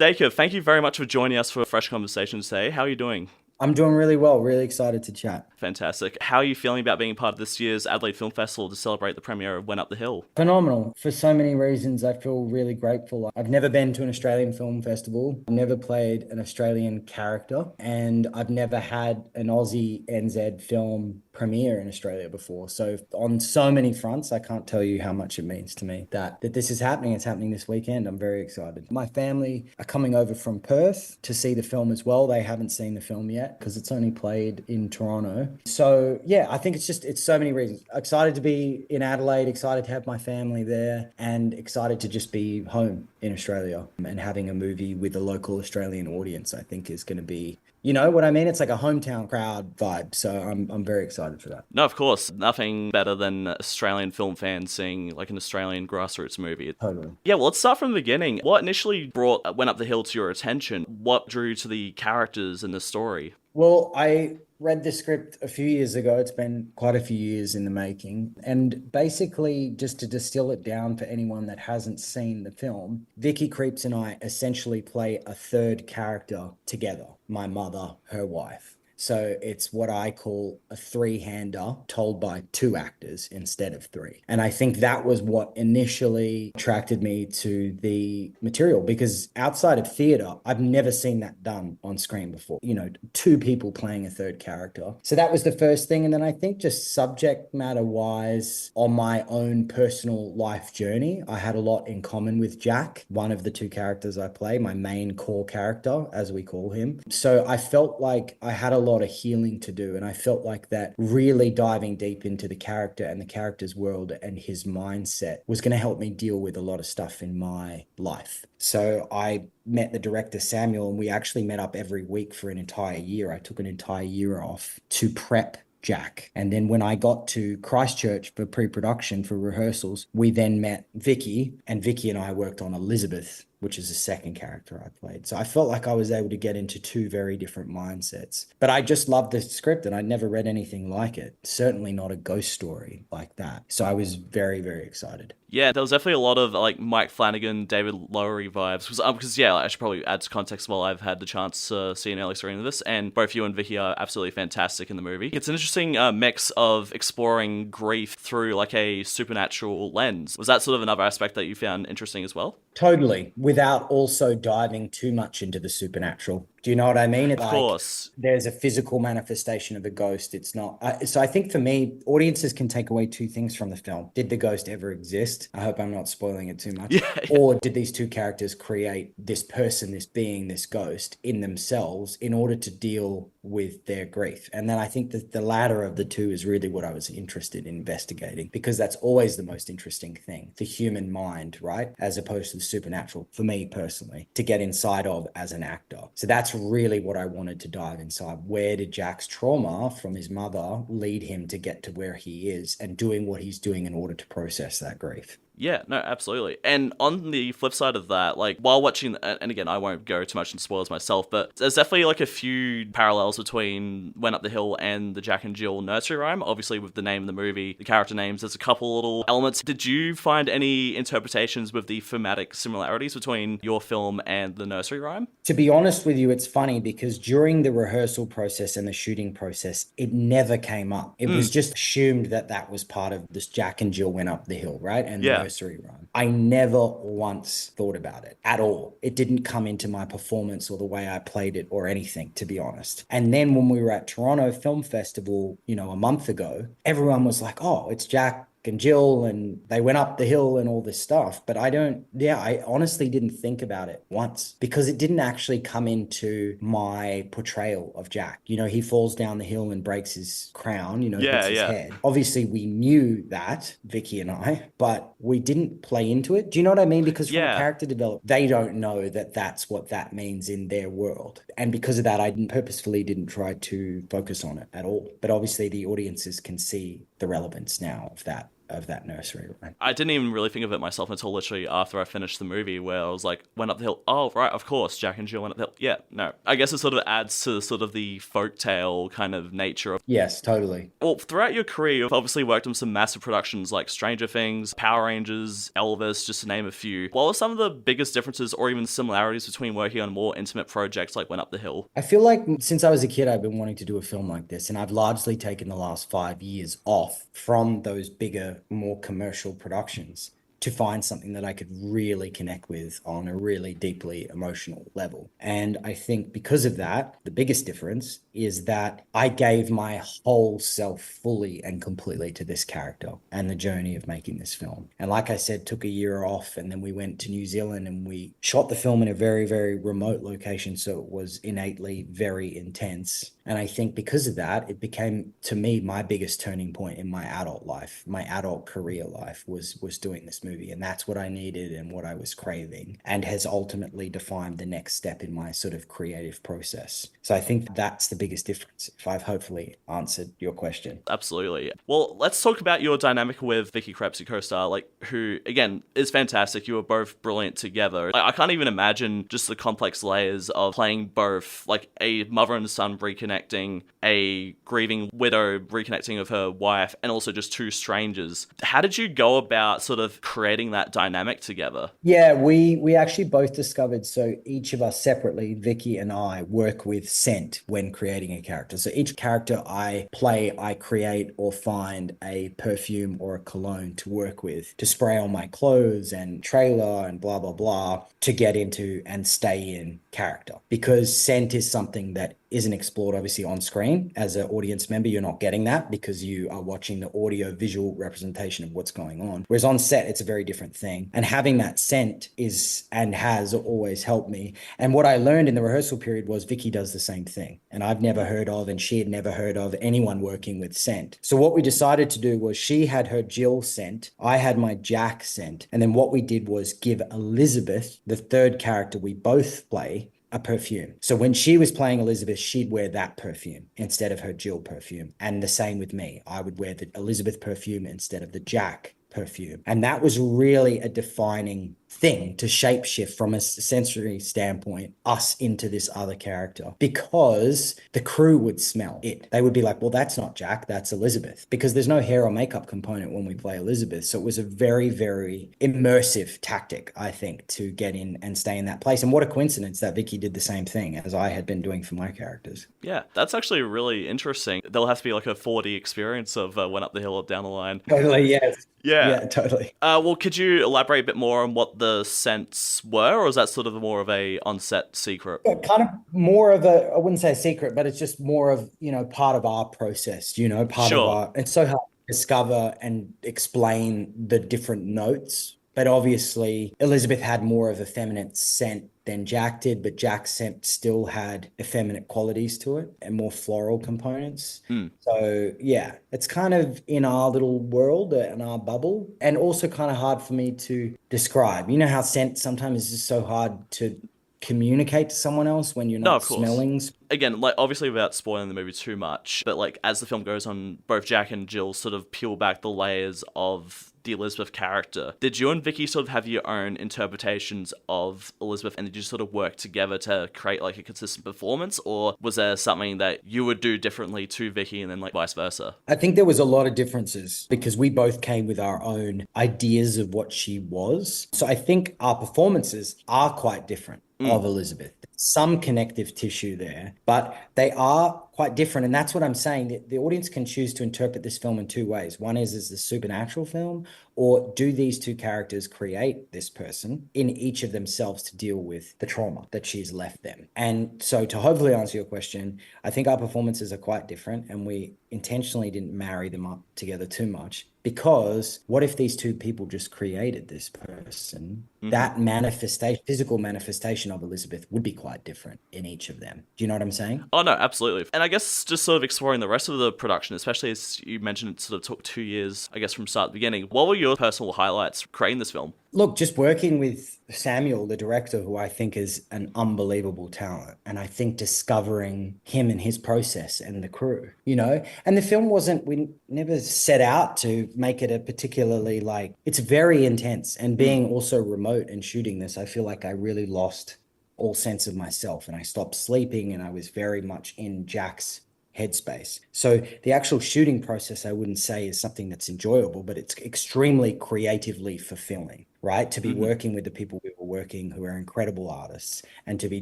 Dacre, thank you very much for joining us for a fresh conversation today. How are you doing? I'm doing really well, really excited to chat. Fantastic. How are you feeling about being part of this year's Adelaide Film Festival to celebrate the premiere of Went Up the Hill? Phenomenal. For so many reasons, I feel really grateful. I've never been to an Australian film festival, I've never played an Australian character, and I've never had an Aussie NZ film premiere in Australia before. So on so many fronts, I can't tell you how much it means to me that this is happening. It's happening this weekend. I'm very excited. My family are coming over from Perth to see the film as well. They haven't seen the film yet because it's only played in Toronto. So yeah, I think it's so many reasons. Excited to be in Adelaide, excited to have my family there, and excited to just be home in Australia and having a movie with a local Australian audience. I think is going to be, you know what I mean? It's like a hometown crowd vibe. So I'm very excited for that. No, of course. Nothing better than Australian film fans seeing like an Australian grassroots movie. Totally. Yeah, well, let's start from the beginning. What initially brought Went Up the Hill to your attention? What drew you to the characters in the story? Well, I read the script a few years ago. It's been quite a few years in the making. And basically, just to distill it down for anyone that hasn't seen the film, Vicky Creeps and I essentially play a third character together, my mother, her wife. So it's what I call a three-hander told by two actors instead of three. And I think that was what initially attracted me to the material, because outside of theatre, I've never seen that done on screen before. You know, two people playing a third character. So that was the first thing. And then I think just subject matter wise, on my own personal life journey, I had a lot in common with Jack, one of the two characters I play, my main core character, as we call him. So I felt like I had a lot of healing to do, and I felt like that really diving deep into the character and the character's world and his mindset was going to help me deal with a lot of stuff in my life. So I met the director Samuel, and we actually met up every week for an entire year. I took an entire year off to prep Jack. And then when I got to Christchurch for pre-production for rehearsals, we then met Vicky, and Vicky and I worked on Elizabeth, which is the second character I played. So I felt like I was able to get into two very different mindsets. But I just loved the script, and I'd never read anything like it. Certainly not a ghost story like that. So I was very, very excited. Yeah, there was definitely a lot of like Mike Flanagan, David Lowery vibes. Because yeah, I should probably add to context. While I've had the chance to see an early screening of this, and both you and Vicky are absolutely fantastic in the movie. It's an interesting mix of exploring grief through like a supernatural lens. Was that sort of another aspect that you found interesting as well? Totally, without also diving too much into the supernatural. Do you know what I mean? It's Of like course. there's a physical manifestation of a ghost. It's not. So I think for me, audiences can take away two things from the film. Did the ghost ever exist? I hope I'm not spoiling it too much. Yeah. Or did these two characters create this person, this being, this ghost in themselves in order to deal with their grief? And then I think that the latter of the two is really what I was interested in investigating, because that's always the most interesting thing, the human mind, right? As opposed to the supernatural, for me personally, to get inside of as an actor. So that's really what I wanted to dive inside. Where did Jack's trauma from his mother lead him to get to where he is and doing what he's doing in order to process that grief? Yeah, no, absolutely. And on the flip side of that, like while watching, and again, I won't go too much into spoilers myself, but there's definitely like a few parallels between Went Up the Hill and the Jack and Jill nursery rhyme. Obviously, with the name of the movie, the character names, there's a couple little elements. Did you find any interpretations with the thematic similarities between your film and the nursery rhyme? To be honest with you, it's funny because during the rehearsal process and the shooting process, it never came up. It was just assumed that that was part of this Jack and Jill Went Up the Hill, right? And the Yeah. nursery rhyme. I never once thought about it at all. It didn't come into my performance or the way I played it or anything, to be honest. And then when we were at Toronto Film Festival, you know, a month ago, everyone was like, oh, it's Jack and Jill, and they went up the hill and all this stuff. But I honestly didn't think about it once because it didn't actually come into my portrayal of Jack. You know, he falls down the hill and breaks his crown, Yeah, hits his yeah. head. Obviously, we knew that, Vicky and I, but we didn't play into it. Do you know what I mean? Because from a Yeah. character development, they don't know that that's what that means in their world. And because of that, I purposefully didn't try to focus on it at all. But obviously, the audiences can see the relevance now of that of that nursery rhyme. I didn't even really think of it myself until literally after I finished the movie, where I was like, went up the hill. Oh, right, of course, Jack and Jill went up the hill. Yeah, no. I guess it sort of adds to sort of the folktale kind of nature of. Yes, totally. Well, throughout your career, you've obviously worked on some massive productions like Stranger Things, Power Rangers, Elvis, just to name a few. What were some of the biggest differences or even similarities between working on more intimate projects like Went Up the Hill? I feel like since I was a kid, I've been wanting to do a film like this, and I've largely taken the last 5 years off from those bigger, more commercial productions to find something that I could really connect with on a really deeply emotional level. And I think because of that, the biggest difference is that I gave my whole self fully and completely to this character and the journey of making this film. And like I said, took a year off, and then we went to New Zealand and we shot the film in a very, very remote location. So it was innately very intense. And I think because of that, it became, to me, my biggest turning point in my adult life, my adult career life was doing this movie. And that's what I needed and what I was craving, and has ultimately defined the next step in my sort of creative process. So I think that's the biggest difference, if I've hopefully answered your question. Absolutely. Well, let's talk about your dynamic with Vicky Krieps, your co-star, like, who, again, is fantastic. You were both brilliant together. I can't even imagine just the complex layers of playing both, like, a mother and son reconnecting, a grieving widow reconnecting with her wife, and also just two strangers. How did you go about sort of creating that dynamic together? Yeah, we actually both discovered, so each of us separately, Vicky and I, work with scent when creating a character. So each character I play, I create or find a perfume or a cologne to work with, to spray on my clothes and trailer and blah, blah, blah, to get into and stay in character. Because scent is something that isn't explored obviously on screen. As an audience member, you're not getting that because you are watching the audio visual representation of what's going on. Whereas on set, it's a very different thing. And having that scent is and has always helped me. And what I learned in the rehearsal period was Vicky does the same thing. And I've never heard of, and she had never heard of anyone working with scent. So what we decided to do was she had her Jill scent, I had my Jack scent. And then what we did was give Elizabeth, the third character we both play, a perfume. So when she was playing Elizabeth, she'd wear that perfume instead of her Jill perfume. And the same with me. I would wear the Elizabeth perfume instead of the Jack perfume. And that was really a defining thing to shapeshift from a sensory standpoint us into this other character, because the crew would smell it. They would be like, well, that's not Jack, that's Elizabeth, because there's no hair or makeup component when we play Elizabeth. So it was a very, very immersive tactic, I think, to get in and stay in that place. And what a coincidence that Vicky did the same thing as I had been doing for my characters. Yeah, that's actually really interesting. There'll have to be like a 4D experience of Went Up the Hill or Down the Line. Totally, yes. Yeah. Yeah, totally. Well, could you elaborate a bit more on what the scents were, or is that sort of more of a on-set secret? Yeah, kind of more of a, I wouldn't say a secret, but it's just more of, part of our process, part of our, it's so hard to discover and explain the different notes. But obviously, Elizabeth had more of a feminine scent than Jack did, but Jack's scent still had effeminate qualities to it and more floral components. So yeah, it's kind of in our little world, in our bubble, and also kind of hard for me to describe. You know how scent sometimes is just so hard to communicate to someone else when you're not smelling. Again, like, obviously without spoiling the movie too much, but like as the film goes on, both Jack and Jill sort of peel back the layers of the Elizabeth character. Did you and Vicky sort of have your own interpretations of Elizabeth, and did you sort of work together to create like a consistent performance, or was there something that you would do differently to Vicky and then like vice versa? I think there was a lot of differences because we both came with our own ideas of what she was. So I think our performances are quite different of Elizabeth. Some connective tissue there, but they are quite different. And that's what I'm saying. The audience can choose to interpret this film in two ways. One is a supernatural film, or do these two characters create this person in each of themselves to deal with the trauma that she's left them? And so to hopefully answer your question, I think our performances are quite different, and we intentionally didn't marry them up together too much, because what if these two people just created this person? That manifestation, physical manifestation of Elizabeth would be quite different in each of them. Do you know what I'm saying? Oh, no, absolutely. And I guess just sort of exploring the rest of the production, especially as you mentioned it sort of took 2 years, I guess, from start to beginning. What were your personal highlights creating this film? Look, just working with Samuel, the director, who I think is an unbelievable talent, and I think discovering him and his process and the crew, and the film wasn't, we never set out to make it a particularly like, it's very intense. And being also remote and shooting this, I feel like I really lost all sense of myself and I stopped sleeping and I was very much in Jack's headspace. So the actual shooting process, I wouldn't say is something that's enjoyable, but it's extremely creatively fulfilling, right? To be working with the people we were working who are incredible artists and to be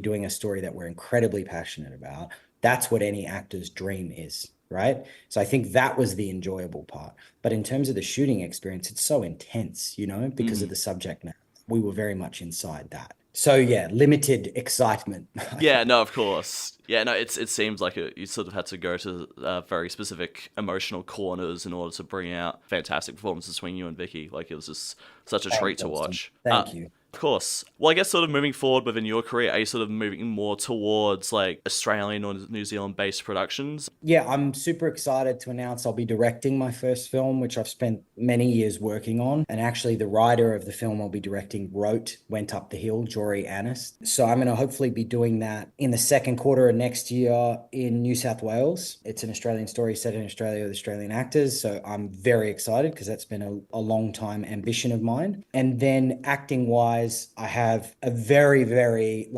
doing a story that we're incredibly passionate about. That's what any actor's dream is, right? So I think that was the enjoyable part. But in terms of the shooting experience, it's so intense, because of the subject matter. We were very much inside that. So yeah, limited excitement. Yeah, no, of course. Yeah, no, it seems like you sort of had to go to very specific emotional corners in order to bring out fantastic performances between you and Vicky. Like, it was just such a treat to watch. Thank you. Of course. Well, I guess sort of moving forward within your career, are you sort of moving more towards like Australian or New Zealand based productions? Yeah, I'm super excited to announce I'll be directing my first film, which I've spent many years working on. And actually, the writer of the film I'll be directing Went Up the Hill, Jory Annis. So I'm going to hopefully be doing that in the second quarter of next year in New South Wales. It's an Australian story set in Australia with Australian actors. So I'm very excited because that's been a long time ambition of mine. And then acting wise, I have a very, very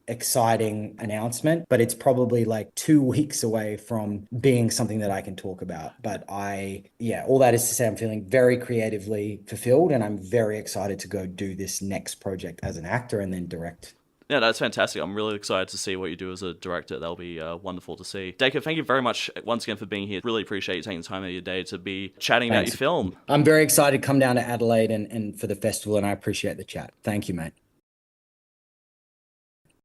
exciting announcement, but it's probably like 2 weeks away from being something that I can talk about. But all that is to say, I'm feeling very creatively fulfilled and I'm very excited to go do this next project as an actor and then direct. Yeah, that's fantastic. I'm really excited to see what you do as a director. That'll be wonderful to see. Dacre, thank you very much once again for being here. Really appreciate you taking the time out of your day to be chatting about your film. I'm very excited to come down to Adelaide and for the festival, and I appreciate the chat. Thank you, mate.